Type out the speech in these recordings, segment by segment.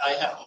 I have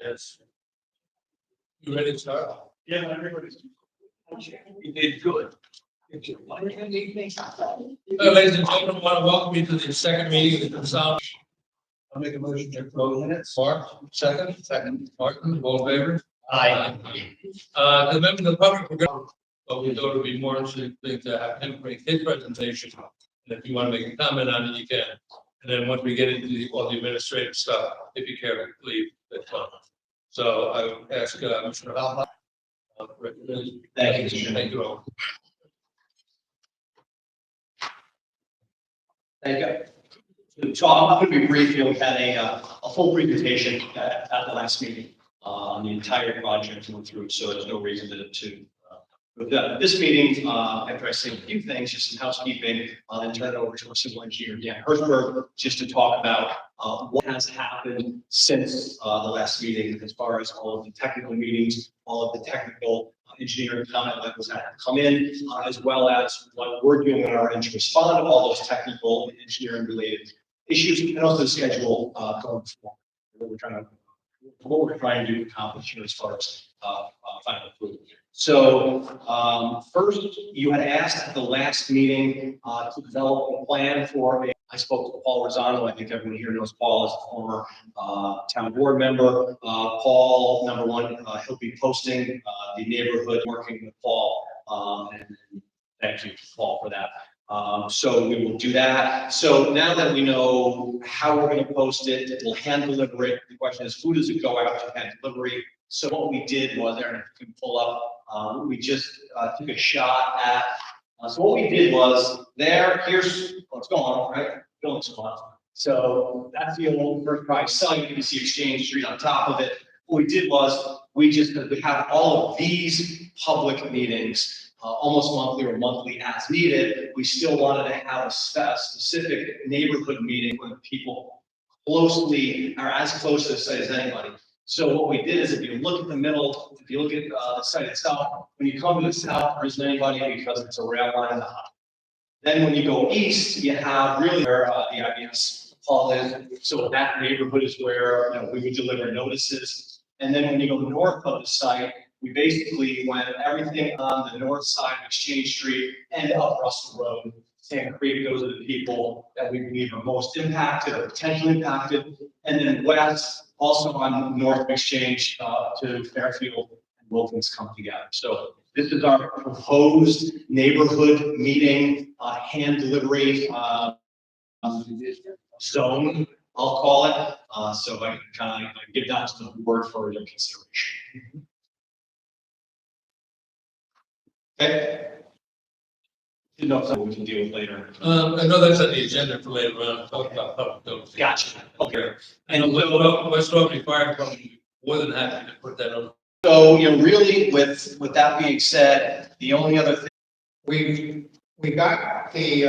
Yes. You ready to start? Yeah, everybody's. You did good. Ladies and gentlemen, I want to welcome you to the second meeting of the Consolidated. I'll make a motion to approve minutes. Mark, second, Martin, all in favor? Aye. The members of the public, but we thought it would be more interesting to have him make his presentation. And if you want to make a comment on it, you can. And then once we get into all the administrative stuff, if you care to leave, that's fine. So I would ask, Mr. Alba. Thank you. Thank you all. Thank you. So I'm going to be brief. We had a full presentation at the last meeting on the entire project went through, so there's no reason to with this meeting, after I say a few things, just some housekeeping, and turn it over to our civil engineer, Dan Hirschberg, just to talk about what has happened since the last meeting, as far as all of the technical meetings, all of the technical engineering comment levels that have come in, as well as what we're doing on our end to respond to all those technical and engineering related issues, and also the schedule going forward. What we're trying to accomplish here as far as final approval. So first, you had asked at the last meeting to develop a plan for I spoke to Paul Rosano. I think everyone here knows Paul as a former town board member. Paul, number one, he'll be posting the neighborhood, working with Paul. And thank you, Paul, for that. So we will do that. So now that we know how we're going to post it, we'll hand deliver it. The question is, who does it go out to hand delivery? So what we did was, Aaron, if you can pull up, we just took a shot at. So what we did was here's what's going on, right? Building spot. So that's the old first price site. You can see Exchange Street on top of it. What we did was we have all of these public meetings almost monthly or monthly as needed. We still wanted to have a specific neighborhood meeting where the people closely are as close to the site as anybody. So what we did is, if you look at the middle, if you look at the site itself, when you come to the south, there isn't anybody because it's a rail line in the hub. Then when you go east, you have really where the IBS hall is. So that neighborhood is where we would deliver notices. And then when you go north of the site, we basically went everything on the north side of Exchange Street and up Russell Road. Sand Creek, those are the people that we believe are most impacted or potentially impacted. And then west, also on North Exchange to Fairfield and Wilkins come together. So this is our proposed neighborhood meeting, hand delivery zone, I'll call it. So I can give that to the board for your consideration. Okay. You know, something we can deal with later. I know that's on the agenda for later on. Talk about public notice. Gotcha. Okay. And West Albany Fire Department, more than happy to put that on. So, really, with that being said, the only other thing we got the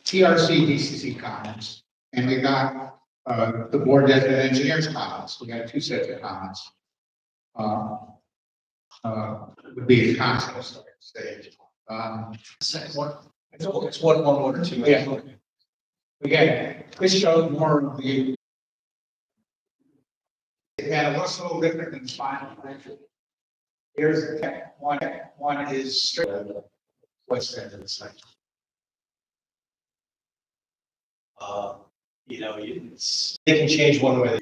TRC DCC comments, and we got the board designated engineers comments. We got two sets of comments. Would be the concepts stage. second one, it's one or two. Yeah. Again, this showed more of the. Yeah, it looks a little different than the final picture. Here's the one is straight. What's that in the site? They can change one way.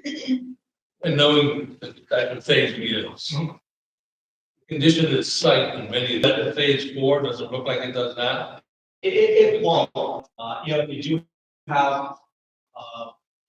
And knowing that the phase is. Condition of the site and many of that phase 4 doesn't look like it does now. It won't. You do have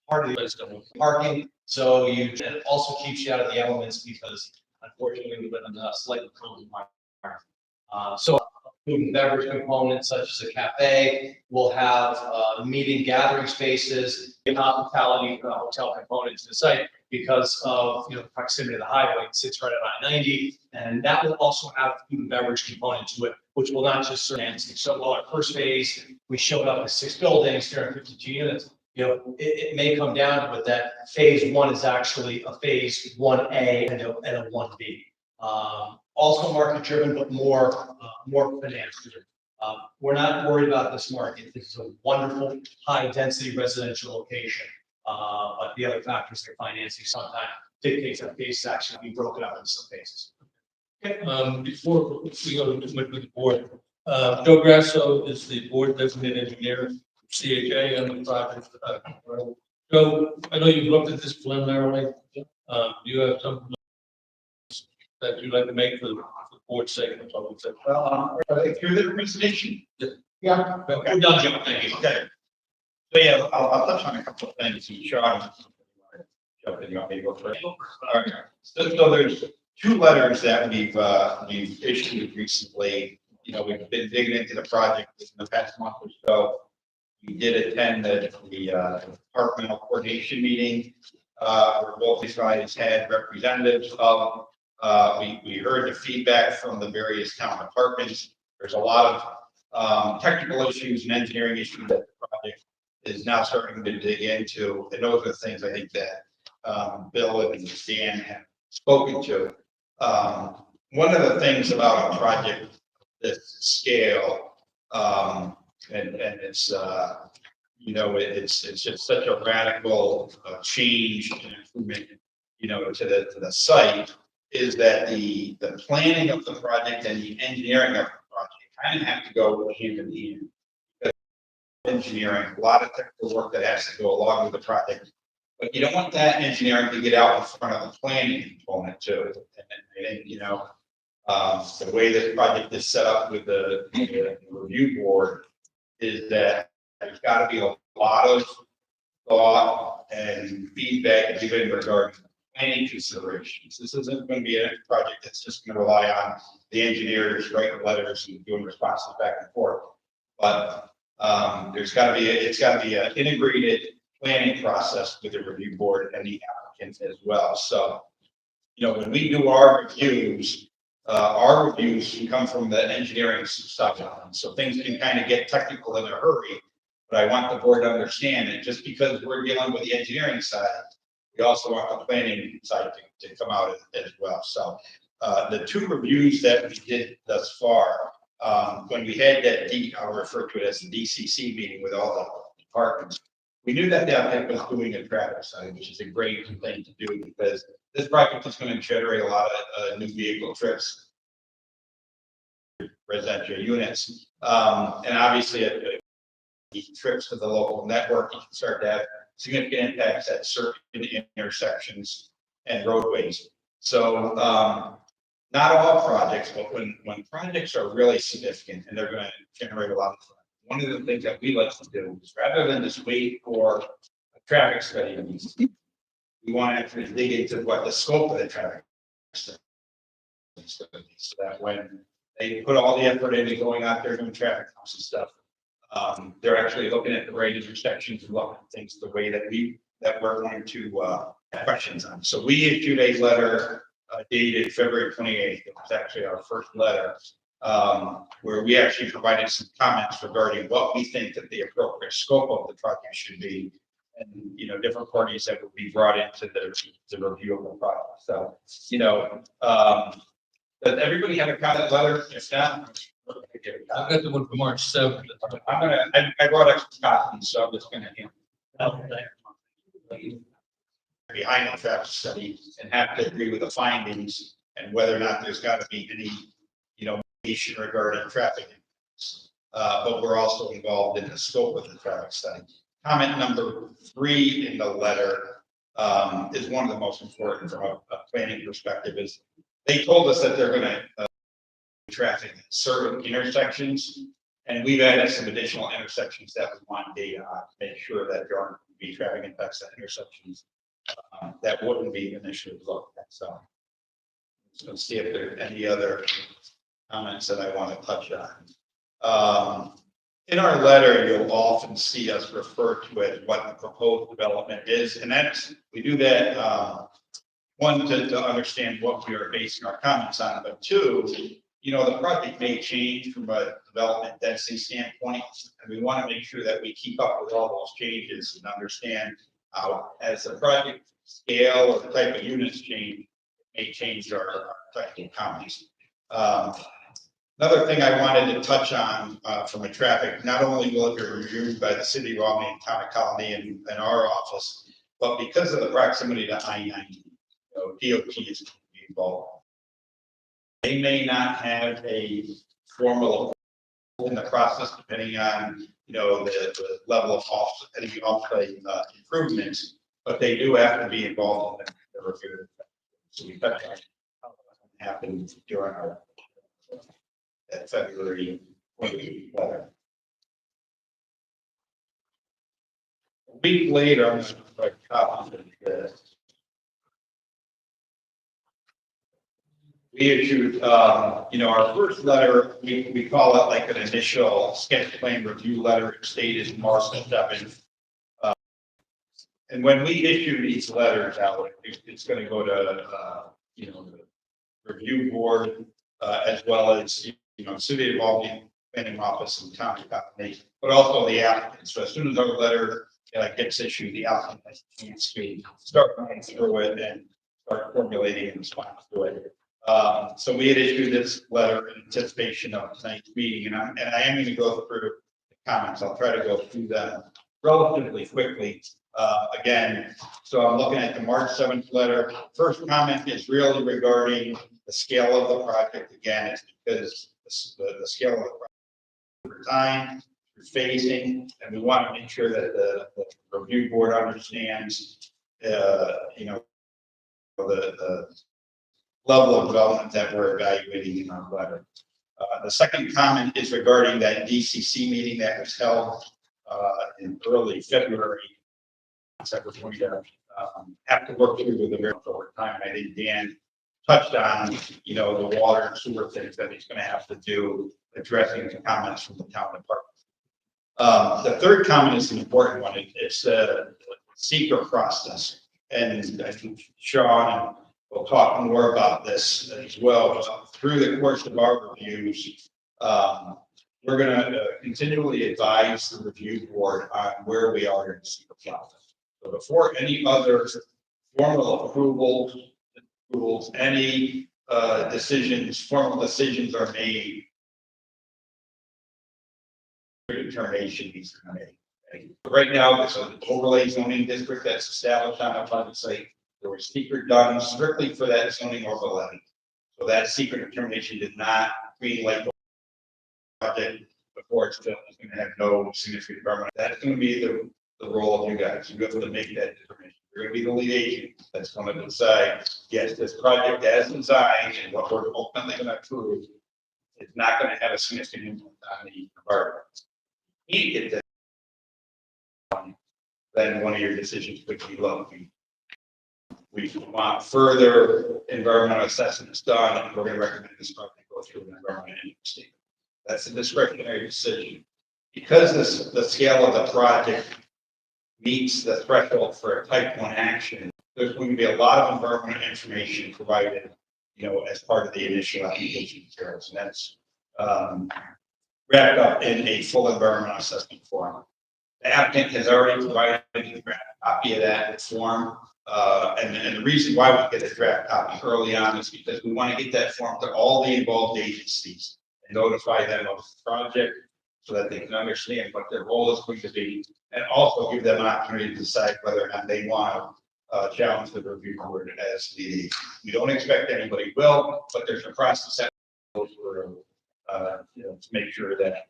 part of the parking, so it also keeps you out of the elements because unfortunately we live in a slightly cold environment. So food and beverage components such as a cafe, we'll have meeting gathering spaces, hospitality hotel components to the site because of proximity to the highway. It sits right at I-90, and that will also have food and beverage component to it, which will not just serve dancing. So while our first phase we showed up with 6 buildings, 352 units. It may come down to it that phase 1 is actually a phase 1A and a 1B. Also market driven, but more finance driven. We're not worried about this market. This is a wonderful high density residential location. But the other factors are financing sometimes dictates that cases actually be broken up in some cases. Before we go to the board, Joe Grasso is the board designated engineer, CHA on the project. Joe, I know you've looked at this preliminarily. Do you have something that you'd like to make for the board's sake and the public's sake? Well, through the presentation. Yeah, We're done, Joe, thank you. Okay. So yeah, I'll touch on a couple of things. Sean, jump in, you want me to go first? All right. So there's two letters that we've issued recently. You know, we've been digging into the project in the past month or so. We did attend the departmental coordination meeting, where both these guys had representatives of. We heard the feedback from the various town departments. There's a lot of technical issues and engineering issues that the project is now starting to dig into. And those are the things I think that Bill and Dan have spoken to. One of the things about a project of this scale, and it's you know, it's just such a radical change and improvement, you know, to the site, is that the planning of the project and the engineering of the project kind of have to go hand in hand. Because engineering, a lot of technical work that has to go along with the project, but you don't want that engineering to get out in front of the planning component too. And you know, the way this project is set up with the review board is that there's got to be a lot of thought and feedback given regarding planning considerations. This isn't going to be a project that's just going to rely on the engineers writing letters and doing responses back and forth. But it's got to be an integrated planning process with the review board and the applicants as well. So, you know, when we do our reviews come from the engineering side. So things can kind of get technical in a hurry. But I want the board to understand that just because we're dealing with the engineering side, we also want the planning side to come out as well. So the two reviews that we did thus far, when we had that I'll refer to it as the DCC meeting with all the departments, we knew that the applicant was doing a traffic study, which is a great thing to do because this project is going to generate a lot of new vehicle trips, residential units, and obviously trips to the local network. You can start to have significant impacts at certain intersections and roadways. So not all projects, but when projects are really significant and they're going to generate a lot of fun, one of the things that we like to do is rather than just wait for a traffic study, we want to actually dig into what the scope of the traffic study is going to be, so that when they put all the effort into going out there doing traffic counts and stuff, they're actually looking at the right intersections and looking at things the way that we're going to have questions on. So we issued a letter dated February 28th. It was actually our first letter, where we actually provided some comments regarding what we think that the appropriate scope of the project should be, and you know, different parties that would be brought into the review of the project. So, you know, does everybody have a comment letter? If not, I've got the one for March 7th. I brought extra copies, so I'm just gonna hand behind the traffic study and have to agree with the findings and whether or not there's got to be any, you know, issue regarding traffic. But we're also involved in the scope of the traffic study. Comment number 3 in the letter is one of the most important from a planning perspective. Is they told us that they're going to traffic at certain intersections, and we've added some additional intersections that we want data on to make sure that there aren't be traffic impacts at intersections that wouldn't be initially looked at. So let's see if there are any other comments that I want to touch on. In our letter, you'll often see us refer to it what the proposed development is, and that's we do that one to understand what we are basing our comments on, but two, you know, the project may change from a development density standpoint, and we want to make sure that we keep up with all those changes and understand how, as the project scale or the type of units change, it may change our technical comments. Another thing I wanted to touch on from a traffic, not only will it be reviewed by the city of Albany and Town of Colony and our office, but because of the proximity to I-90, DOT is going to be involved. They may not have a formal in the process, depending on, the level of any off-site improvements, but they do have to be involved in the review. So we touched on how that happened during our February 20 letter. A week later, I'm going to put a copy of this. We issued, our first letter, we call it like an initial sketch plan review letter. It stated March 7th. And when we issue these letters out, it's going to go to, the review board, as well as, city involvement, planning office and town company, but also the applicant. So as soon as our letter gets issued, the applicant has a chance to start going through it and start formulating a response to it. So we had issued this letter in anticipation of tonight's meeting, and I am going to go through the comments. I'll try to go through them relatively quickly. Again, so I'm looking at the March 7th letter. First comment is really regarding the scale of the project. Again, it's because the scale of the project over time, through phasing, and we want to make sure that the review board understands, the level of development that we're evaluating in our letter. The second comment is regarding that DCC meeting that was held in early February. So we're going to have to work through the various over time. And I think Dan touched on, the water and sewer things that he's going to have to do, addressing the comments from the town department. The third comment is an important one. It's the secret process. And I think Sean will talk more about this as well. Through the course of our reviews, we're going to continually advise the review board on where we are in the secret process. So before any other formal approvals, any formal decisions are made, determination needs to be made. Right now, there's an overlay zoning district that's established on a private site. There was secret done strictly for that zoning overlay. So that secret determination did not greenlight the project before it's built. It's going to have no significant environment. That's going to be the role of you guys. You have to make that determination. You're going to be the lead agent that's going to decide, yes, this project as designed and what we're ultimately going to approve is not going to have a significant impact on the environment. You get that, then one of your decisions could be low. We want further environmental assessments done, and we're going to recommend this project go through an environmental impact statement. That's a discretionary decision. Because the scale of the project meets the threshold for a type 1 action, there's going to be a lot of environmental information provided, as part of the initial application materials. And that's wrapped up in a full environmental assessment form. The applicant has already provided a draft copy of that form. And the reason why we get a draft copy early on is because we want to get that form to all the involved agencies and notify them of the project so that they can understand what their role is going to be, and also give them an opportunity to decide whether or not they want to challenge the review board as lead agent. We don't expect anybody will, but there's a process that goes through to make sure that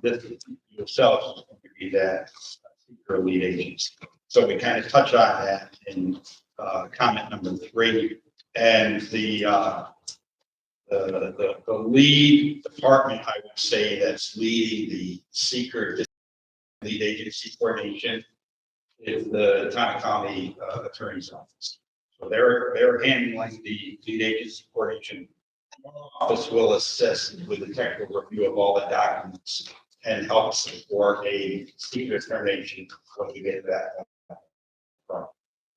this yourself is going to be that secret lead agency. So we kind of touch on that in comment number 3, and the lead department, I would say, that's leading the secret lead agency coordination is the County Attorney's Office. So they're handling the lead agency coordination. Office will assist with the technical review of all the documents and help support a secret determination when we get that.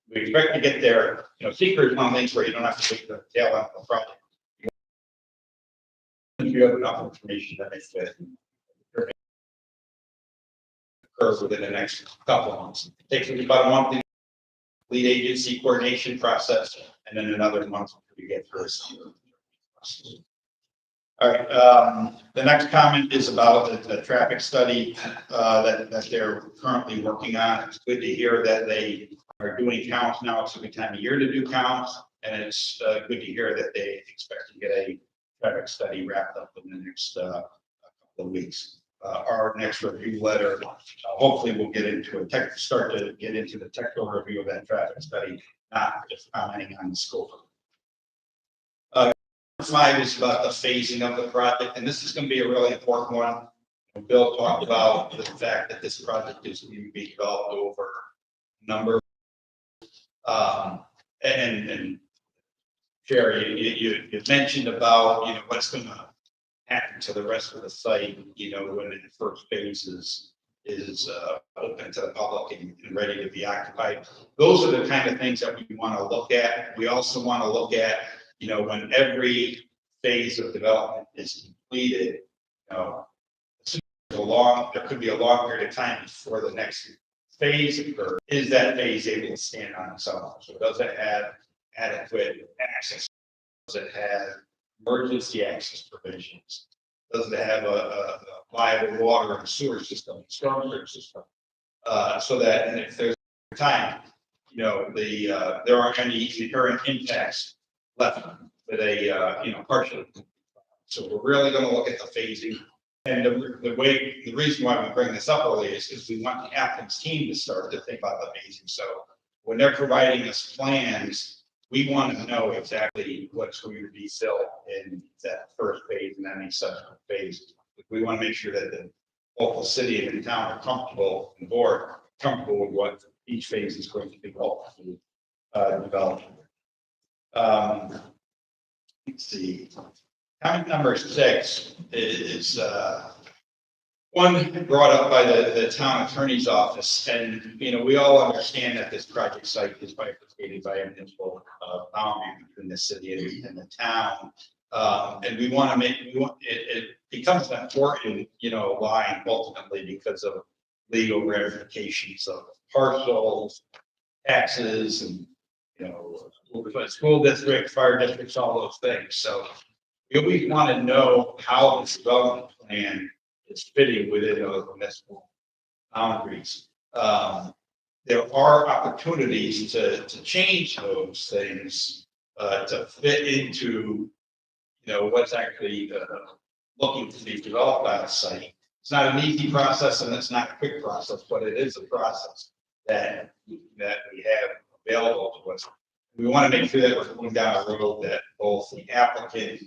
We expect to get there. Secret is one of the things where you don't have to wait the tail end of the project. You have enough information that makes it occurs within the next couple of months. It takes about a month to lead agency coordination process, and then another month to get through. All right. The next comment is about the traffic study that they're currently working on. It's good to hear that they are doing counts now. It's a good time of year to do counts. And it's good to hear that they expect to get a traffic study wrapped up in the next couple of weeks. Our next review letter, hopefully we'll start to get into the technical review of that traffic study, not just commenting on the scope. 5 is about the phasing of the project, and this is going to be a really important one. Bill talked about the fact that this project is going to be developed over a number. And Jerry, you mentioned about, what's going to happen to the rest of the site, when the first phase is open to the public and ready to be occupied. Those are the kind of things that we want to look at. We also want to look at, when every phase of development is completed, there could be a long period of time before the next phase occurs. Is that phase able to stand on its own? So does it have adequate access? Does it have emergency access provisions? Does it have a viable water and sewer system, stormwater system? So that, and if there's time, there aren't any inherent impacts left with a, partial. So we're really going to look at the phasing. And the reason why we bring this up early is because we want the applicant's team to start to think about the phasing. So when they're providing us plans, we want to know exactly what's going to be built in that first phase and any subsequent phase. We want to make sure that the local city and the town are comfortable, and the board comfortable with what each phase is going to be ultimately developed. Let's see. Comment number 6 is one brought up by the town attorney's office, and we all understand that this project site is bifurcated by a municipal boundary between the city and the town, and we want to it becomes an important line ultimately because of legal ramifications of parcels, taxes, and school districts, fire districts, all those things. So we always want to know how this development plan is fitting within those municipal boundaries. There are opportunities to change those things to fit into what's actually looking to be developed on a site. It's not an easy process and it's not a quick process, but it is a process that we have available to us. We want to make sure that we're going down a road that both the applicant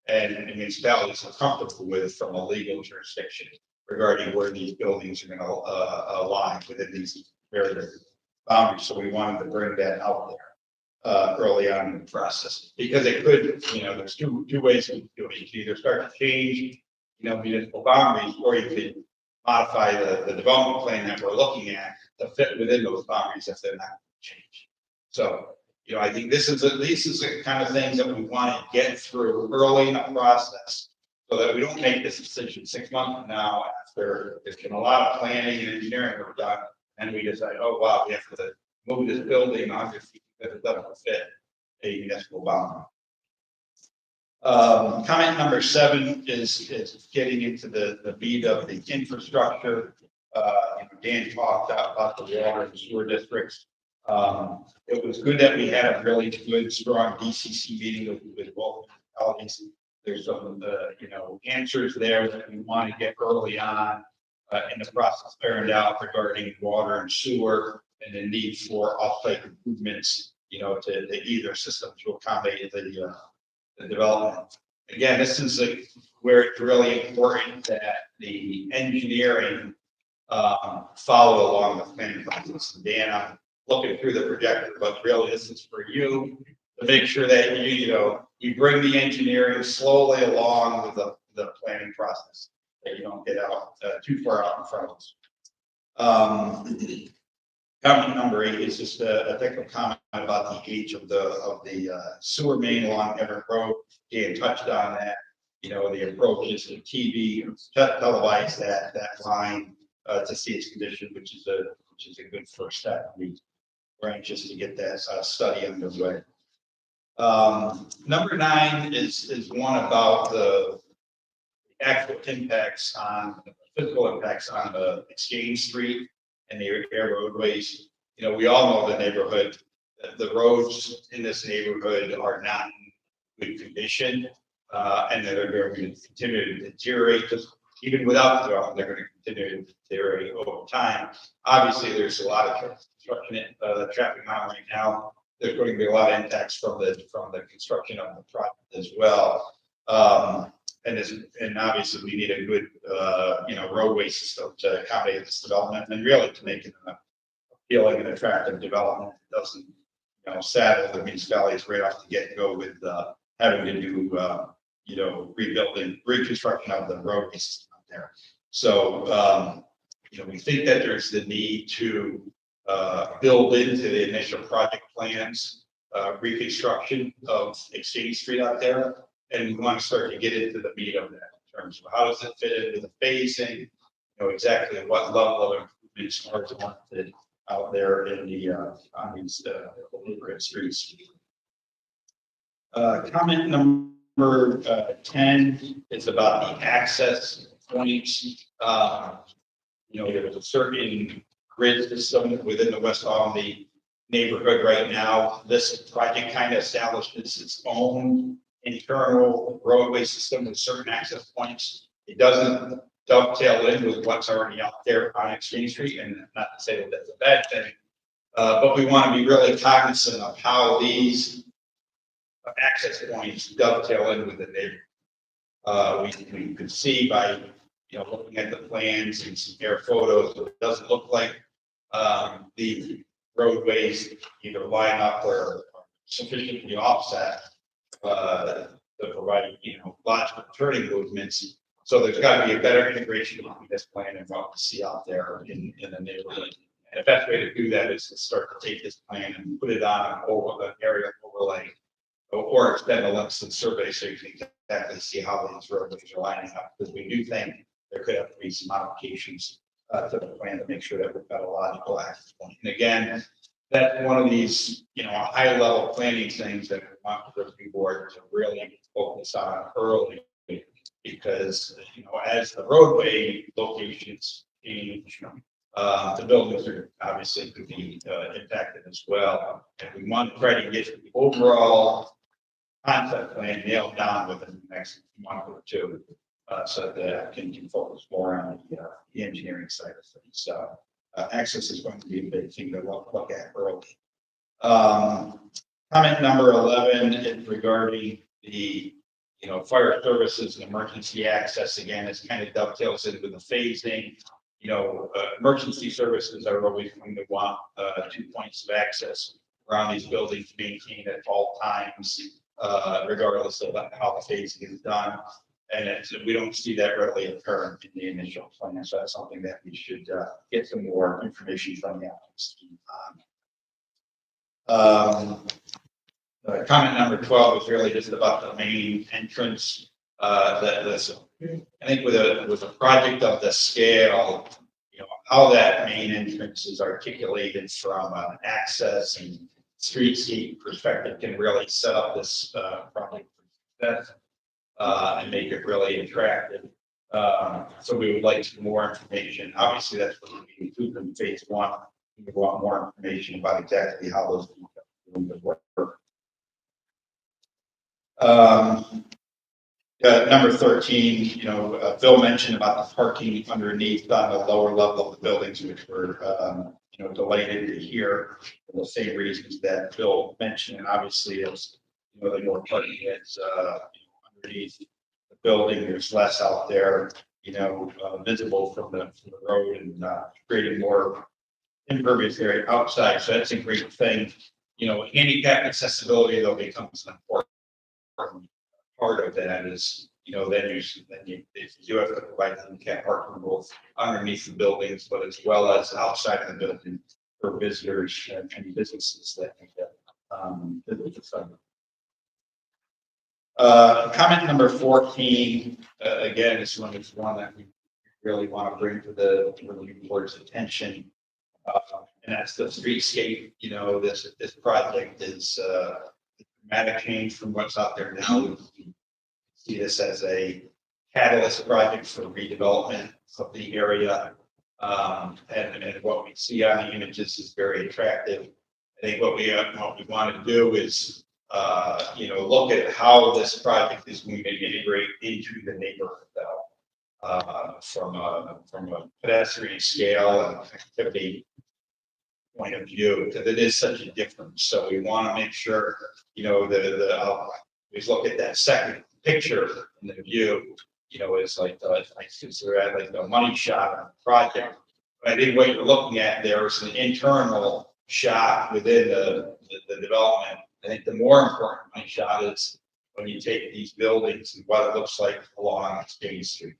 and municipalities are comfortable with from a legal jurisdiction regarding where these buildings are going to align within these various boundaries. So we wanted to bring that out there early on in the process, because it could, there's two ways to do it. You can either start to change, municipal boundaries, or you could modify the development plan that we're looking at to fit within those boundaries if they're not changed. So, I think these is the kind of things that we want to get through early in the process so that we don't make this decision 6 months from now after there's been a lot of planning and engineering work done, and we decide, oh, wow, we have to move this building 100 feet because it doesn't fit a municipal boundary. Comment number 7 is getting into the meat of the infrastructure. Dan talked about the water and sewer districts. It was good that we had a really good, strong DCC meeting with both municipalities. There's some, answers there that we want to get early on in the process ironed out regarding water and sewer and the need for off-site improvements, to either system to accommodate the development. Again, this is where it's really important that the engineering follow along the planning process. Dan, I'm looking through the projector, but really this is for you to make sure that you bring the engineering slowly along with the planning process, that you don't get out too far out in front of us. Comment number 8 is just a technical comment about the age of the sewer main along Everett Road. Dan touched on that. The approach is to TV televise that line to see its condition, which is a good first step. We're anxious to get that study underway. Number 9 is one about the actual impacts physical impacts on the Exchange Street and the air roadways. We all know the neighborhood the roads in this neighborhood are not in good condition. And that they're going to continue to deteriorate, just even without the development, they're going to continue to deteriorate over time. Obviously, there's a lot of construction, traffic on right now. There's going to be a lot of impacts from the construction of the project as well. And obviously we need a good, roadway system to accommodate this development and really to make it an appealing and attractive development. It doesn't, saddle the municipalities right off the get-go with, having to do, rebuilding, reconstruction of the roadway system out there. So, we think that there's the need to, build into the initial project plans, reconstruction of Exchange Street out there. And we want to start to get into the meat of that in terms of how does it fit into the phasing, exactly what level of improvements are wanted out there in the on these neighborhood streets. Comment number 10 is about the access points. There's a certain grid system within the West Albany neighborhood right now. This project kind of establishes its own internal roadway system with certain access points. It doesn't dovetail in with what's already out there on Exchange Street, and not to say that that's a bad thing, but we want to be really cognizant of how these access points dovetail in with the neighborhood. We could see by looking at the plans and some air photos, it doesn't look like the roadways either line up or sufficiently offset to provide, logical turning movements. So there's got to be a better integration between this plan and what we see out there in the neighborhood. And the best way to do that is to start to take this plan and put it on an area overlay or extend the limits and survey so you can exactly see how these roadways are lining up. Because we do think there could have to be some modifications to the plan to make sure that we've got a logical access point. And again, that's one of these, high level planning things that we want the review board to really focus on early, because, as the roadway locations change, the buildings are obviously could be impacted as well. And we want to try to get the overall concept plan nailed down within the next month or two, so that I can focus more on the engineering side of things. So access is going to be a big thing to look at early. Comment number 11 is regarding the fire services and emergency access. Again, this kind of dovetails into the phasing. Emergency services are always going to want 2 points of access around these buildings maintained at all times, regardless of how the phasing is done. And we don't see that readily occur in the initial plan. So that's something that we should get some more information from the applicants on. Comment number 12 is really just about the main entrance. I think with a project of this scale, how that main entrance is articulated from an access and streetscape perspective can really set up this project for success. And make it really attractive. So we would like some more information. Obviously, that's what we include in phase 1. We want more information about exactly how those would work. Number 13, Phil mentioned about the parking underneath on the lower level of the buildings, which were delighted to hear for the same reasons that Phil mentioned. And obviously, as the more parking is underneath the building, there's less out there, visible from the road, and creating more impervious area outside. So that's a great thing. Handicap accessibility though becomes an important part of that. Is then you have to provide handicap parking both underneath the buildings, but as well as outside of the building for visitors and any businesses that need to visit the site. Comment number 14, again, is one that we really want to bring to the review board's attention. And that's the streetscape. This project is a dramatic change from what's out there now. We see this as a catalyst project for redevelopment of the area. And what we see on the images is very attractive. I think what we want to do is, look at how this project is going to integrate into the neighborhood though. From a pedestrian scale and activity point of view, because it is such a difference. So we want to make sure, we look at that second picture in the view, is like, I consider that like the money shot on the project. But I think what you're looking at there is an internal shot within the development. I think the more important money shot is when you take these buildings and what it looks like along Exchange Street.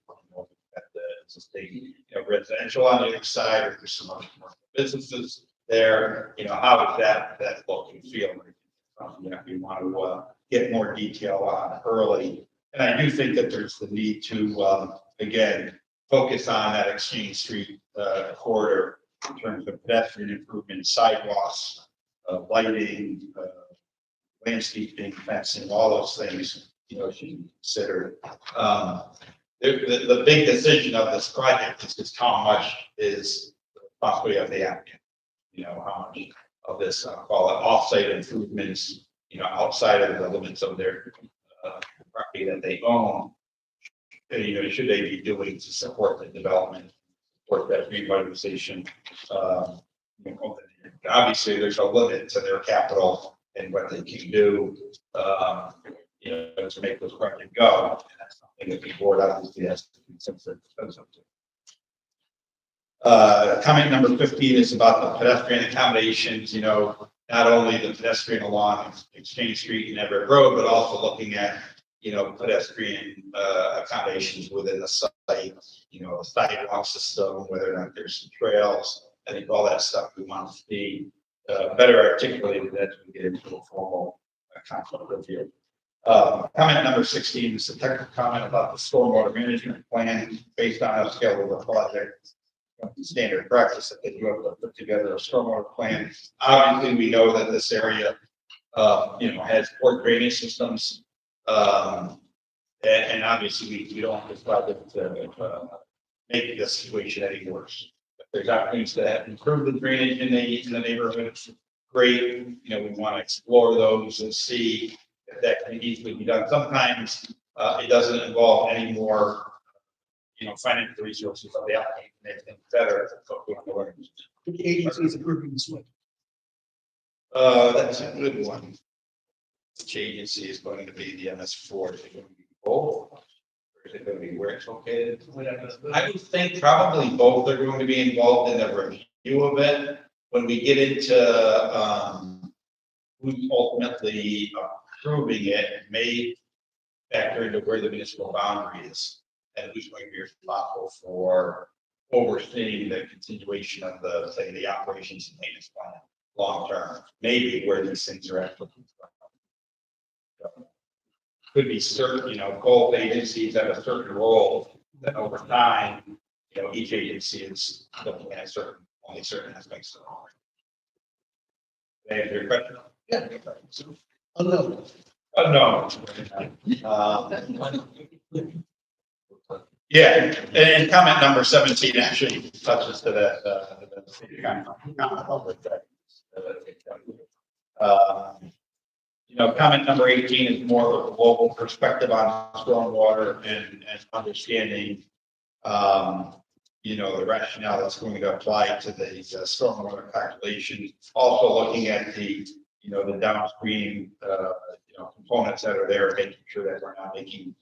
At the existing, residential on the other side, or there's some other businesses there. How does that look and feel? We want to get more detail on early. And I do think that there's the need to, again, focus on that Exchange Street corridor in terms of pedestrian improvement, sidewalks, lighting, landscaping, fencing, all those things, should be considered. The big decision of this project is just how much is the responsibility of the applicant. How much of this, call it off-site improvements, outside of the limits of their property that they own. Should they be doing to support the development, support that revitalization? Obviously, there's a limit to their capital and what they can do, to make this project go. And that's something that the board obviously has to consider. Comment number 15 is about the pedestrian accommodations. Not only the pedestrian along Exchange Street and Everett Road, but also looking at pedestrian accommodations within the site. A sidewalk system, whether or not there's some trails. I think all that stuff we want to be better articulated as we get into a formal concept review. Comment number 16 is a technical comment about the stormwater management plan based on a scale of the project. Standard practice that they do have to put together a stormwater plan. Obviously, we know that this area, has poor drainage systems, and obviously we don't want this project to make the situation any worse. If there's opportunities to improve the drainage in the neighborhood, great. We want to explore those and see if that can easily be done. Sometimes it doesn't involve any more financial resources of the applicant to make things better. The agency is approving this one. That's a good one. Which agency is going to be the MS4? Is it going to be both? Or is it going to be where it's located? I would think probably both are going to be involved in the review of it. When we get into who's ultimately approving it, it may factor into where the municipal boundary is and who's going to be responsible for overseeing the continuation of the operations and maintenance plan long term. Maybe where these things are actually. Could be certain, both agencies have a certain role that over time, each agency is looking at only certain aspects of the role. Your question? Yeah. Unknown. Yeah, and comment number 17 actually touches to that. Comment number 18 is more of a global perspective on stormwater and understanding, the rationale that's going to apply to the stormwater calculation. Also looking at the downstream, components that are there, making sure that we're not making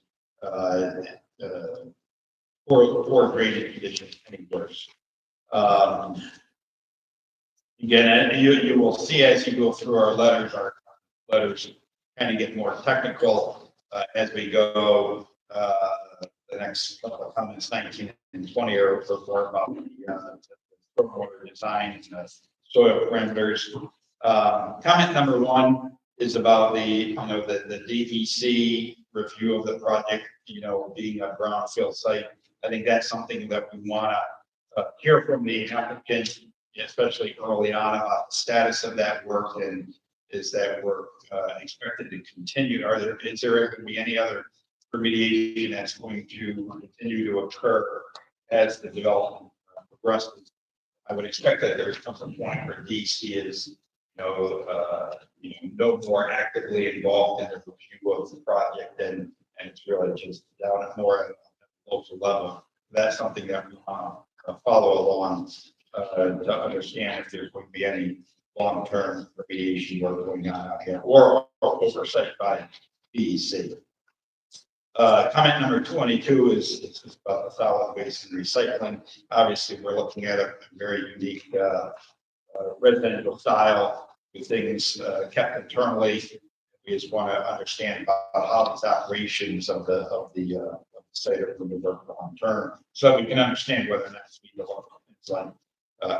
poor drainage conditions any worse. Again, you will see as you go through our letters kind of get more technical as we go. The next couple of comments, 19 and 20, are more about the stormwater design and soil parameters. Comment number 1 is about the DEC review of the project, being a brownfield site. I think that's something that we want to hear from the applicant, especially early on, about the status of that work, and is that work expected to continue? Is there going to be any other remediation that's going to continue to occur as the development progresses? I would expect that there comes a point where DEC is no more actively involved in the review of the project and it's really just down at more at a local level. That's something that we follow along to understand if there's going to be any long-term remediation work going on out here or oversight by DEC. Comment number 22 is about the solid waste and recycling. Obviously, we're looking at a very unique residential style with things kept internally. We just want to understand about how these operations of the site are going to work long term, so we can understand whether or not we go on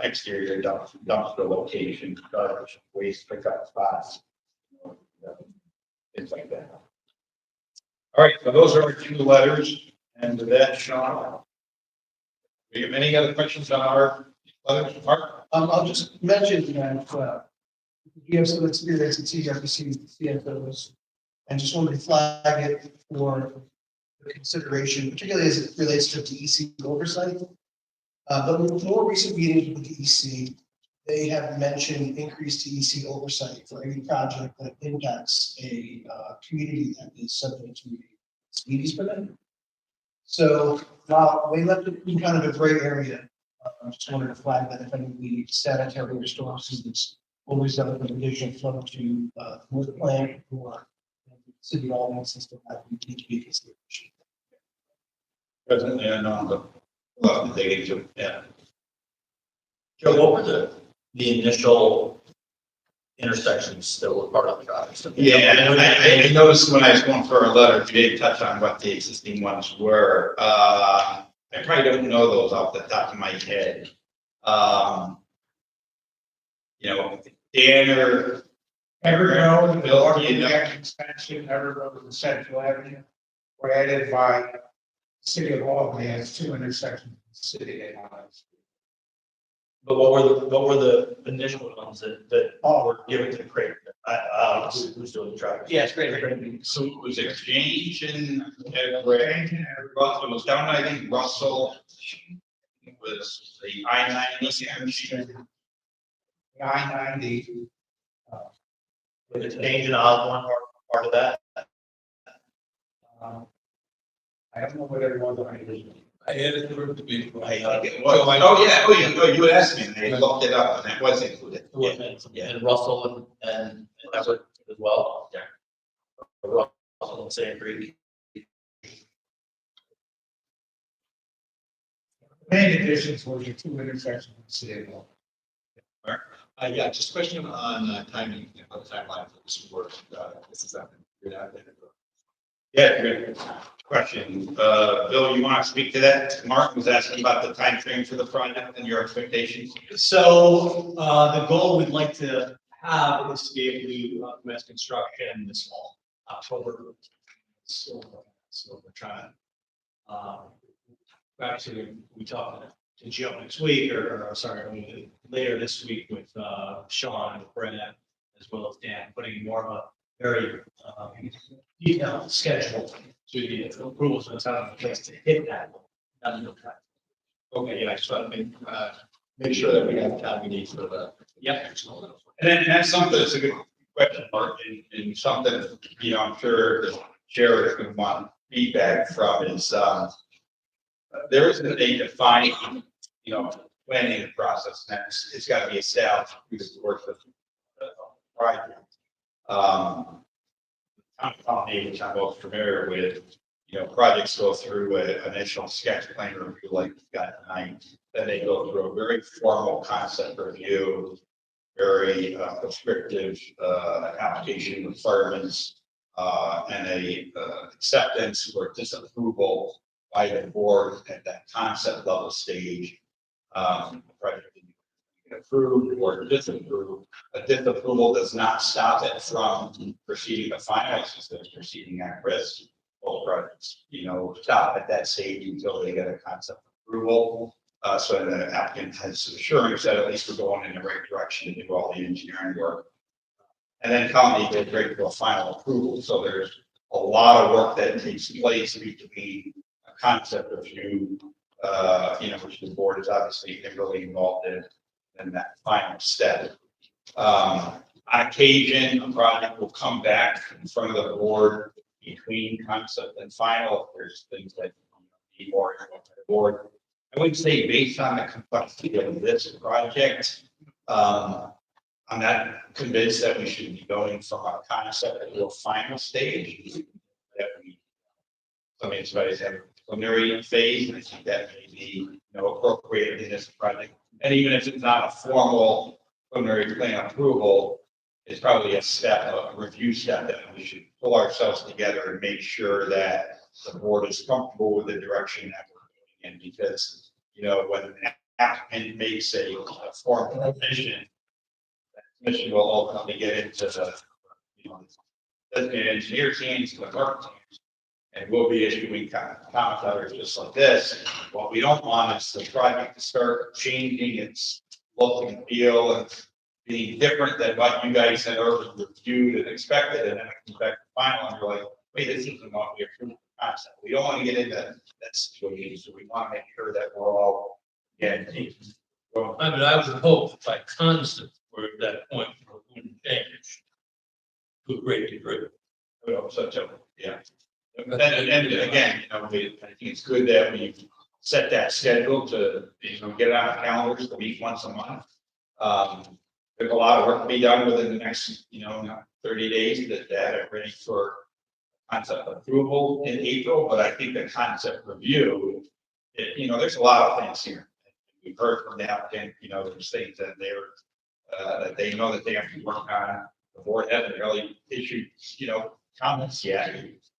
exterior dumpster location, garbage, waste pickup spots, things like that. All right, so those are our two letters, and with that, Sean, do you have any other questions on our letters? Mark? I'll just mention that, you have some experience in CRPC, CFOs, and just wanted to flag it for consideration, particularly as it relates to DEC oversight. But in more recent meetings with DEC, they have mentioned increased DEC oversight for any project that impacts a community that is subject to a speedies permit. So while they left it in kind of a gray area, I just wanted to flag that if any the sanitary or storm systems will result in additional flow to the plant or city all system that we need to be considered. Presently, I know the dig into it. Yeah. Joe, what were the initial intersections that were part of the project? Yeah, I noticed when I was going for a letter, you didn't touch on what the existing ones were. I probably don't know those off the top of my head. Dan or Every road, Bill, or you know. the expansion, every road in Central Avenue, were added by the City of Albany has 2 intersections in the city. But what were the initial ones that were given to Craig? I don't know who's doing the traffic. Yeah, it's great. So it was Exchange and Russell, it was down, I think, Russell. It was the I-90. The I-90. Was it Exchange and Osborne were part of that? I don't know what everyone was. I added the word to be. You asked me, and I looked it up, and that was included. And Russell and Everett as well. Yeah. Russell and Sand Creek. Main additions were the 2 intersections in the city of Albany. Yeah, just a question on timing, the timeline for this work. This is that good out there. Yeah, good question. Bill, you want to speak to that? Mark was asking about the time frame for the project and your expectations. So the goal we'd like to have is to be able to commence construction this fall, October. So we're trying to, actually, we talked to Joe next week, later this week with Sean and Brett, as well as Dan, putting more of a very detailed schedule to the approvals of the town in place to hit that. Okay, yeah, I just want to make sure that we have time we need for the. Yeah. And that's something that's a good question, Mark, and something, I'm sure the chair is going to want feedback from is, there isn't a defined, planning process. That's, it's got to be established through the course of the project. Which I'm most familiar with, projects go through an initial sketch plan review like we've got tonight. Then they go through a very formal concept review, very prescriptive application requirements, and a acceptance or disapproval by the board at that concept level stage. The project can be approved or disapproved. A disapproval does not stop it from proceeding to finalize the proceeding at risk. All projects, stop at that stage until they get a concept approval. So the applicant has assurance that at least we're going in the right direction to do all the engineering work. And then Colony goes right to a final approval. So there's a lot of work that takes place between a concept review, which the board is obviously heavily involved in that final step. on occasion, a project will come back in front of the board between concept and final. There's things that need more input by the board. I would say based on the complexity of this project, I'm not convinced that we should be going from a concept to a final stage. That we, some municipalities have a preliminary phase, and I think that may be, appropriate in this project. And even if it's not a formal preliminary plan approval, it's probably a step, a review step that we should pull ourselves together and make sure that the board is comfortable with the direction that we're going in. Because, when an applicant makes a formal submission, that submission will ultimately get into the, designated engineer's hands, the clerk's hands, and we'll be issuing comment letters just like this. What we don't want is the project to start changing its look and feel and being different than what you guys had already reviewed and expected, and then it comes back to final, and you're like, wait, this isn't what we approved the concept. We don't want to get into that situation, so we want to make sure that we're all getting. I would hope by concept, we're at that point, we're going to change to a great degree. Yeah. And again, I think it's good that we set that schedule to, get it on the calendars to meet once a month. There's a lot of work to be done within the next, 30 days to have it ready for concept approval in April, but I think the concept review, there's a lot of things here. We've heard from the applicant, there's things that that they know that they have to work on. The board hasn't really issued, comments yet.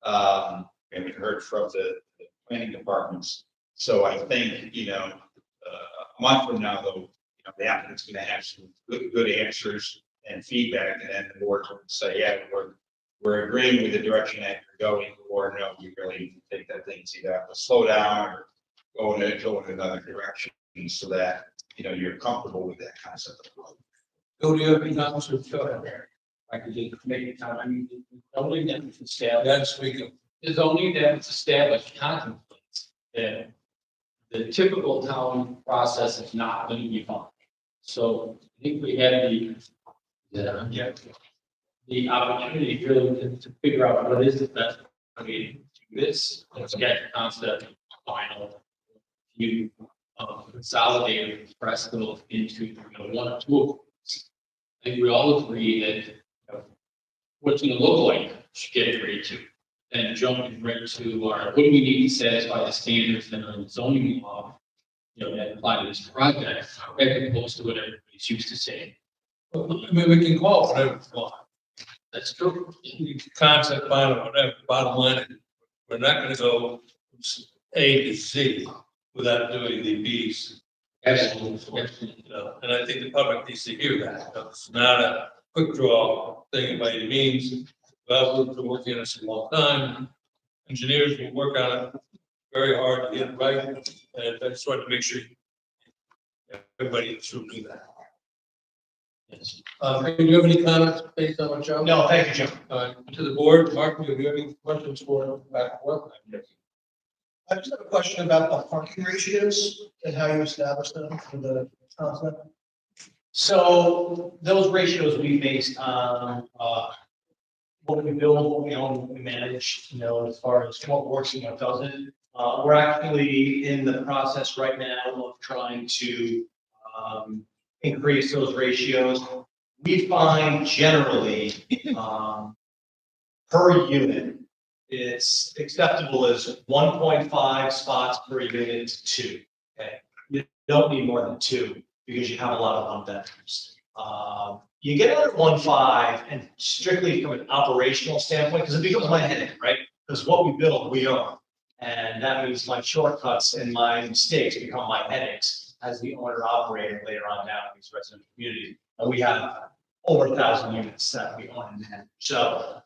And we heard from the planning departments. So I think, a month from now, though, the applicant's going to have some good answers and feedback, and then the board will say, yeah, we're agreeing with the direction that you're going, or no, we really think that things either have to slow down or go in another direction, so that you're comfortable with that concept. Go to your comments or I could just make a comment. I mean, the only that was established, that's speaking. the zoning that was established contemplates that the typical town process is not going to be followed. So I think we had the opportunity really to figure out what is the best way to do this. Let's get the concept final. You consolidate and press those into one or two of them. I think we all agree that what's going to look like should get ready to. And jumping right to our, what do we need to satisfy the standards and the zoning law, that apply to this project, as opposed to what everybody's used to saying. I mean, we can call it whatever we want. That's true. Concept, final, whatever, bottom line, we're not gonna go from A to Z without doing the B's. Absolutely. And I think the public needs to hear that. It's not a quick draw thing by any means. Well, we've been working on this a long time. Engineers will work on it very hard to get it right. And I just wanted to make sure everybody should do that. Yes. Do you have any comments based on what Joe? No, thank you, Jim. To the board, Mark, do you have any questions for back work? I just have a question about the parking ratios and how you establish them for the concept. So those ratios we based on, what we build, what we own, what we manage, as far as what works and what doesn't. We're actually in the process right now of trying to, increase those ratios. We find generally, per unit, it's acceptable as 1.5 spots per unit to 2. Okay, you don't need more than 2 because you have a lot of one-bedrooms. You get under 1.5, and strictly from an operational standpoint, because it becomes my headache, right? Because what we build, we own. And that means my shortcuts and my mistakes become my headaches as the owner operator later on down in these residential communities. And we have over 1,000 units that we own and manage. So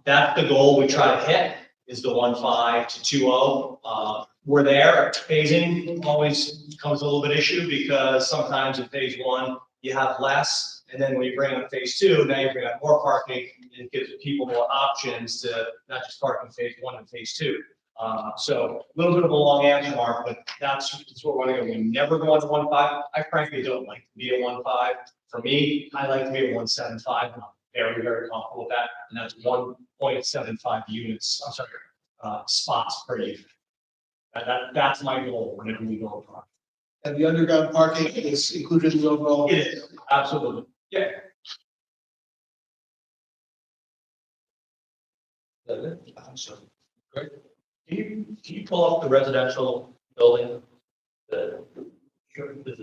that's the goal we try to hit, is the 1.5 to 2.0. We're there. Phasing always becomes a little bit issue, because sometimes in phase 1 you have less, and then when you bring on phase 2, now you bring on more parking, and it gives people more options to not just park in phase 1 and phase 2. So a little bit of a long answer, Mark, but that's what we're going to go. We never go on to 1.5. I frankly don't like to be a 1.5. For me, I like to be at 175, and I'm very, very comfortable with that, and that's 1.75 units, I'm sorry, spots per unit. That's my goal whenever we go across. And the underground parking is included in the overall. It is, absolutely, yeah. I'm sorry. Great. Can you pull up the residential building? The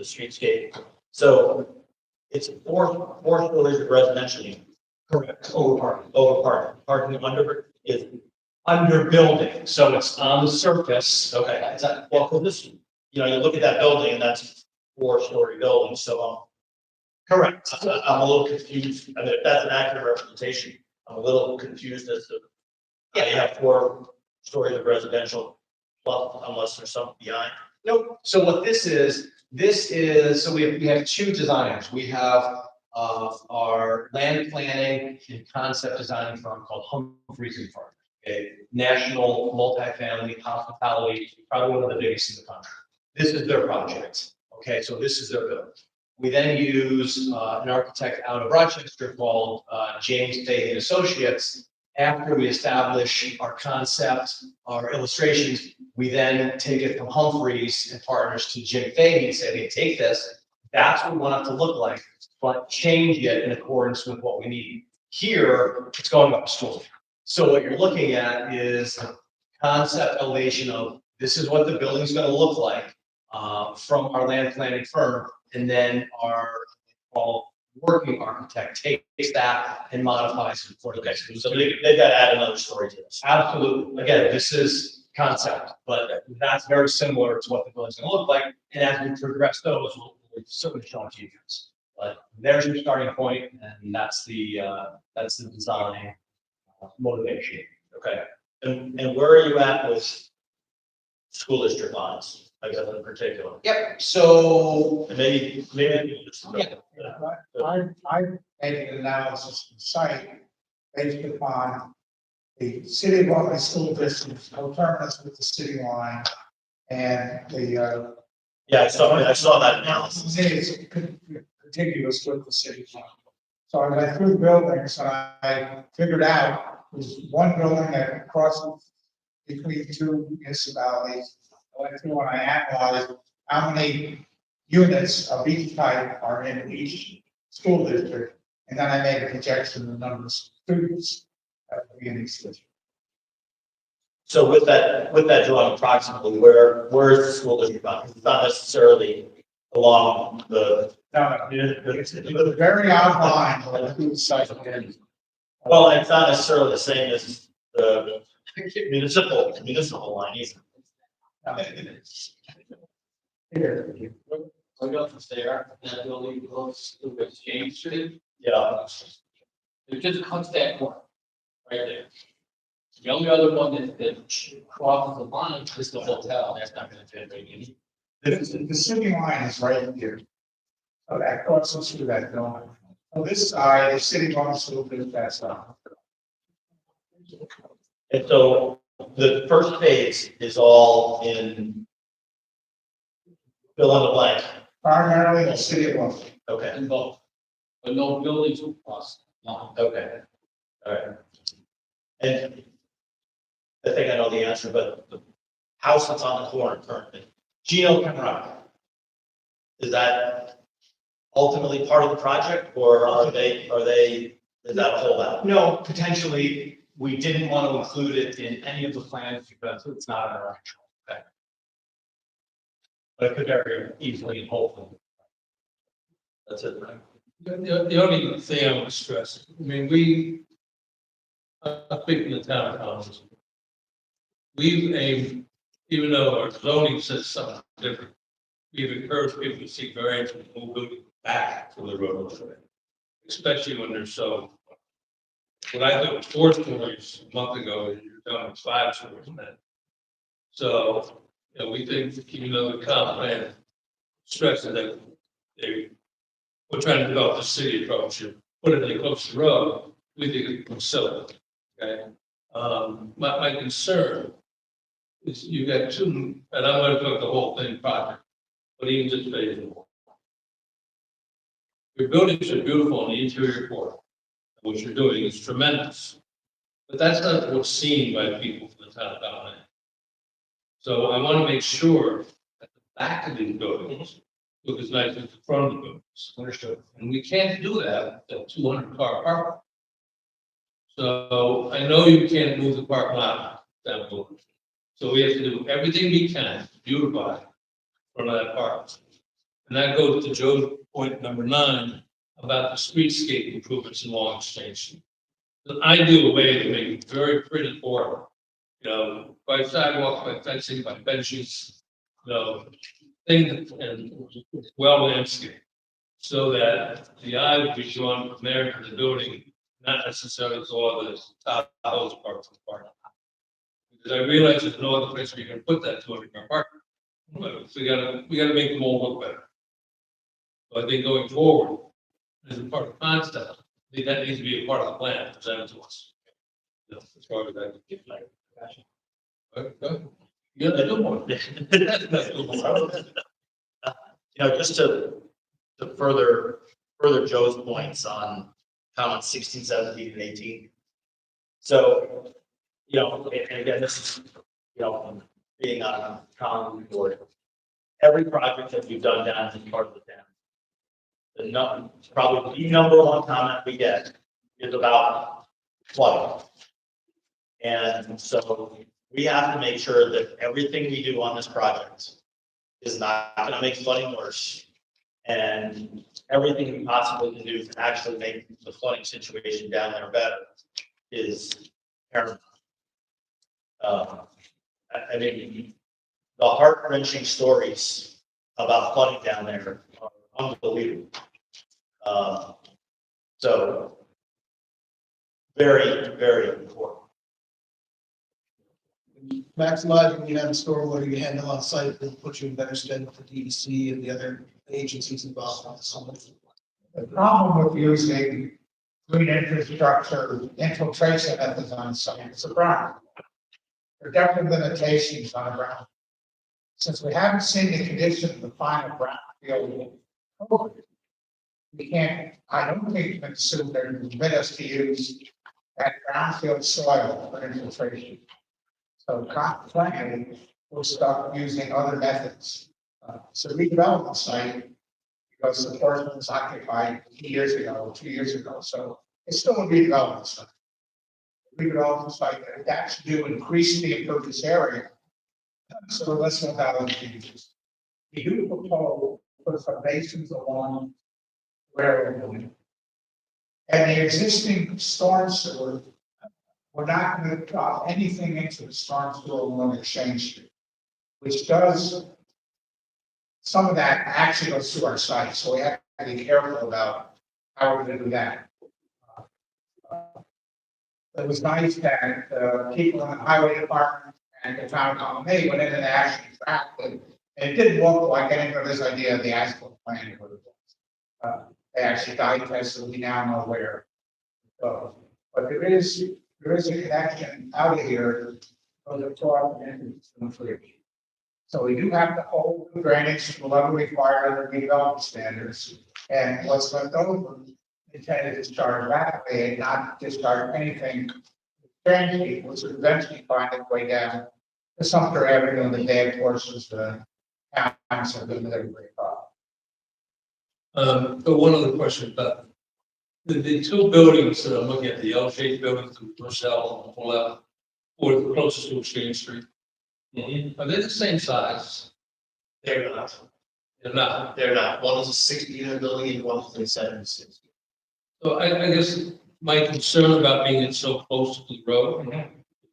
streetscape. So it's four stories of residential unit. Correct, over parking. Over parking under is, Under building, so it's on the surface. okay. Is that, Well, for this, you look at that building and that's 4-story building, so correct. I'm a little confused. I mean, if that's an accurate representation, I'm a little confused as to how you have 4 stories of residential, well, unless there's something behind. Nope. So what this is, so we have two designers. We have our land planning and concept design firm called Humphreys and Partners. Okay, national multifamily hospitality, probably one of the biggest in the country. This is their project. Okay, so this is their build. We then use an architect out of Rochester called James Day and Associates. After we establish our concept, our illustrations, we then take it from Humphreys and Partners to Jim Fahey and say, hey, take this. That's what we want it to look like, but change it in accordance with what we need. Here, it's going up a story. So what you're looking at is a concept elevation of this is what the building's going to look like from our land planning firm, and then our working architect takes that and modifies it for the next. So they've got to add another story to this. Absolutely. Again, this is concept, but that's very similar to what the building's going to look like. And as we progress those, we'll certainly show it to you guys. But there's your starting point, and that's the design motivation. Okay. And where are you at with school district lines? I guess in particular. Yep, so And maybe you just. Yeah. I made an analysis of the site based upon the city line school distance, coterminous with the city line, and the, Yeah, I saw that analysis. it's contiguous with the city line. So I went through the buildings and I figured out there's one building that crosses between two municipalities. I went through and I analyzed how many units of each type are in each school district. And then I made a projection of the number of students that would be in each district. So with that drawing approximately, where is the school district on? It's not necessarily along the. It's a very odd line of the site. Well, it's not necessarily the same as the municipal line either. Look up there, that building close to Exchange Street, Yeah, it just cuts that corner, right there. The only other one that crosses the line is the hotel, that's not gonna fit right in. The city line is right here. So that crosses through that building. On this side, the city line is a little bit that side. and so the first phase is all in fill in the blank. Primarily the city of London. Okay, In both, but no buildings will cross the line. okay, all right. And I think I know the answer, but the house that's on the corner currently, Gino Cameron. is that ultimately part of the project, or are they, is that a holdout? No, potentially, we didn't want to include it in any of the plans because it's not in our actual. Okay. But it could very easily and hopefully. That's it, right? The only thing I would stress, I mean, I think in the town council, we've aimed, even though our zoning says something different, we've encouraged people to seek variance and move them back to the roadway, especially when they're so. When I built 4 stories a month ago, you're down to 5 stories now. So, we think, even though the comp plan stresses that we're trying to develop the city approach and put it close to the road, we think it's silly. Okay. My concern is you got 2, and I'm going to put the whole thing project, but even just phase 1. Your buildings are beautiful on the interior core. What you're doing is tremendous. But that's not what's seen by people from the town of Dallas. So I want to make sure that the back of these buildings look as nice as the front of the buildings. Understood. And we can't do that with a 200-car park. So I know you can't move the parking lot down below. So we have to do everything we can to beautify front of that park. And that goes to Joe's point number 9 about the streetscape improvements in Long Exchange. The ideal way to make it very pretty for, by sidewalks, by fencing, by benches, things and well landscaped. So that the eye would be drawn from there to the building, not necessarily to all the top those parts of the park. Because I realize there's no other place where you can put that 200-car park. But we gotta make them all look better. So I think going forward, as a part of concept, I think that needs to be a part of the plan presented to us. As far as that. Okay. Yeah, I don't want. Just to further Joe's points on comments 16, 17, and 18. So, and again, this is, being on a common board. Every project that we've done down in part of the town, probably the number one comment we get is about flooding. And so we have to make sure that everything we do on this project is not going to make flooding worse. And everything we possibly can do to actually make the flooding situation down there better is paramount. I mean, the heart-wrenching stories about flooding down there are unbelievable. So very, very important. Maximizing the amount of stormwater you handle on site will put you in better stead with the DEC and the other agencies involved on this. The problem with using green infrastructure infiltration methods on site is a problem. There are definitely limitations on a ground. Since we haven't seen the condition of the final brownfield, we can't, I don't think we can assume they're going to permit us to use that brownfield soil for infiltration. So consequently, we'll start using other methods. It's a redevelopment site because the portion was occupied 2 years ago, so it's still a redevelopment site. Redevelopment site that adapts to increase the impervious area. So let's look at the changes. We do propose put some basins along where we're going. And the existing storm sewer, we're not going to drop anything into the storm sewer along Exchange Street, which does, some of that actually goes through our site, so we have to be careful about how we're going to do that. It was nice that people in the highway department and the town of May went into the action track, and it didn't look like anybody's idea of the asphalt plan. They actually died tested, we now know where. But there is a connection out of here from the top and from the free. So we do have to hold the drainage to the level required under redevelopment standards. And what's left over intended to discharge rapidly and not discharge anything. Drainage, which would eventually find its way down to Sumter Avenue and the bad portions of the towns of the military problem. But one other question about the two buildings that I'm looking at, the L-shaped buildings, the Rochelle and Paulette, or the closest to Exchange Street. Are they the same size? They're not. They're not. They're not. One is a 60-unit building and one is a 76. So I guess my concern about being so close to the road,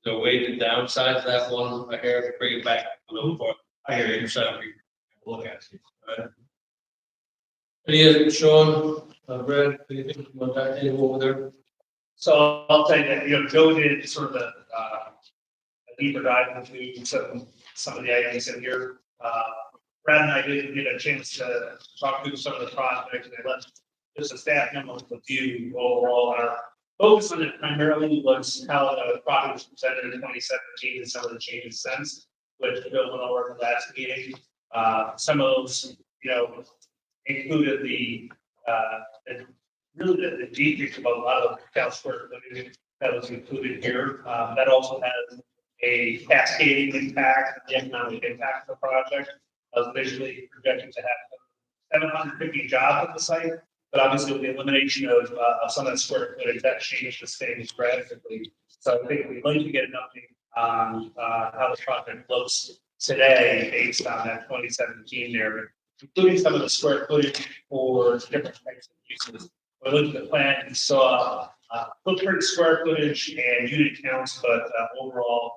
the way to downsize that one, I hear to bring it back a little far. I hear you, look at it. Any other, Sean, Brad, anything you want to add over there? So I'll tell you that, Joe did sort of a deeper dive into some of the items in here. Brad and I didn't get a chance to talk through some of the projects. They left just a staff memo with you overall. Our focus on it primarily was how the project was presented in 2017 and some of the changes since, which Bill went over in the last meeting. Some of those, included the and really the decrease of a lot of town square footage that was included here. That also has a cascading impact, the economic impact of the project. I was initially projected to have 750 jobs at the site, but obviously with the elimination of some of the square footage, that changed the things drastically. So I think we'd like to get an update on how the project looks today based on that 2017 narrative, including some of the square footage for different types of uses. When we looked at the plan, we saw footprint square footage and unit counts, but overall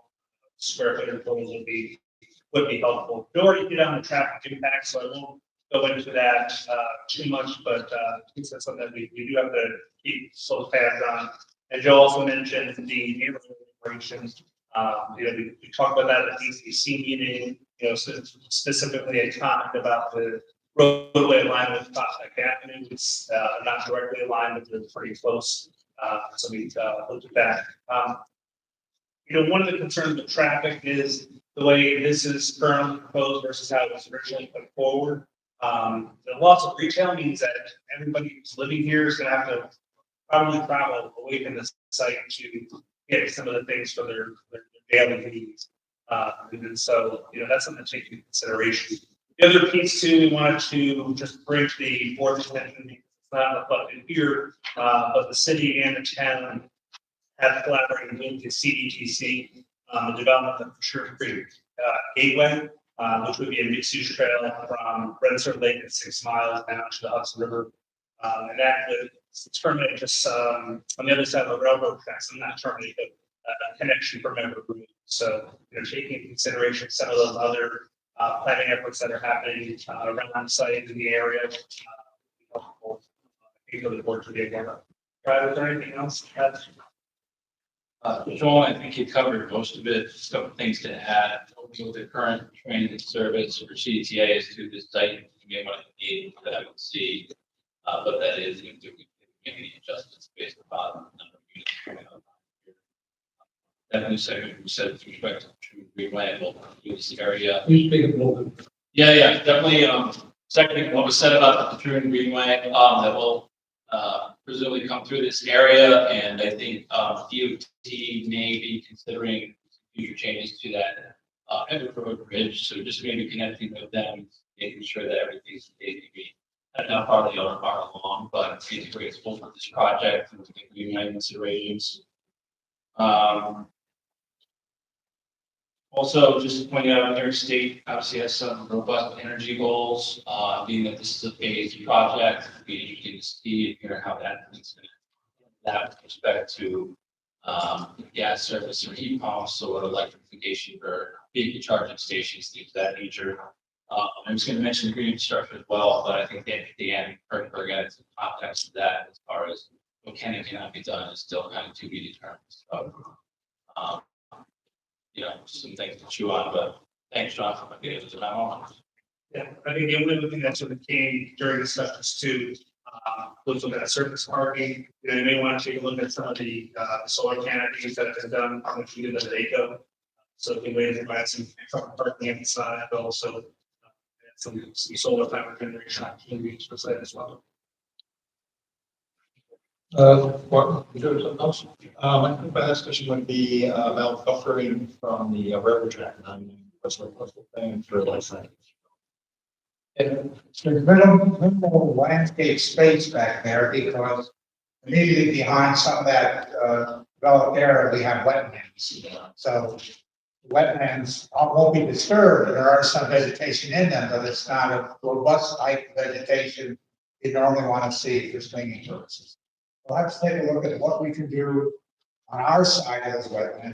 square footage totals would be helpful. We already hit on the traffic impact, so I won't go into that too much, but it's something that we do have to keep close tabs on. And Joe also mentioned the neighborhood operations. We talked about that at the DCC meeting, so specifically a comment about the roadway alignment with Prospect Avenue. It's not directly aligned, but they're pretty close. So we looked at that. One of the concerns with traffic is the way this is currently proposed versus how it was originally put forward. The loss of retail means that everybody who's living here is going to have to probably travel away from the site to get some of the things for their daily needs. And so, that's something to take into consideration. The other piece too, we wanted to just bring to the board's attention, it's not reflected here, but the city and the town have collaborated with the CDTC on the development of the Sugar Creek Gateway, which would be a mixed-use trail from Rensselaer Lake at 6 miles down to the Hudson River. And that would terminate just on the other side of the railroad tracks, and not terminate, but a connection for member route. So, taking into consideration some of those other planning efforts that are happening around the site in the area, helpful. The board to be again. Right, is there anything else? Joel, I think you covered most of it. Just a couple things to add. With the current training service for CTAs to this site, you may want to need that I would see what that is, and do we make any adjustments based upon the number of units coming up. That new segment we said with respect to Greenway will use the area. You speak a little bit. Yeah, definitely. Second, what was said about the True Greenway that will presumably come through this area, and I think DOT may be considering future changes to that Edward Road Bridge. So just maybe connecting with them, making sure that everything's maybe not far along, but integrates both with this project and the Greenway considerations. Also, just pointing out, New York State obviously has some robust energy goals, being that this is a phased project. We can see and hear how that is going to that with respect to gas service or heat pumps or electrification for vehicle charging stations, things of that nature. I was going to mention green infrastructure as well, but I think at the end, we're getting into the context of that as far as what can and cannot be done is still kind of to be determined. So, some things to chew on, but thanks, John, for getting into that moment. Yeah, I think the only other thing that sort of came during the sessions too was looking at surface parking. You may want to take a look at some of the solar canopies that have been done, which we did at ACO. So we waited to buy some parking inside, but also some solar power generation opportunities for site as well. Martin, would you have something else? I think my last question would be about buffering from the railroad track. What's the thing for life science? There's minimal landscape space back there because immediately behind some of that developed area, we have wetlands. So wetlands won't be disturbed. There are some vegetation in them, but it's not a robust type of vegetation you normally want to see for swinging purposes. We'll have to take a look at what we can do on our side of the wetland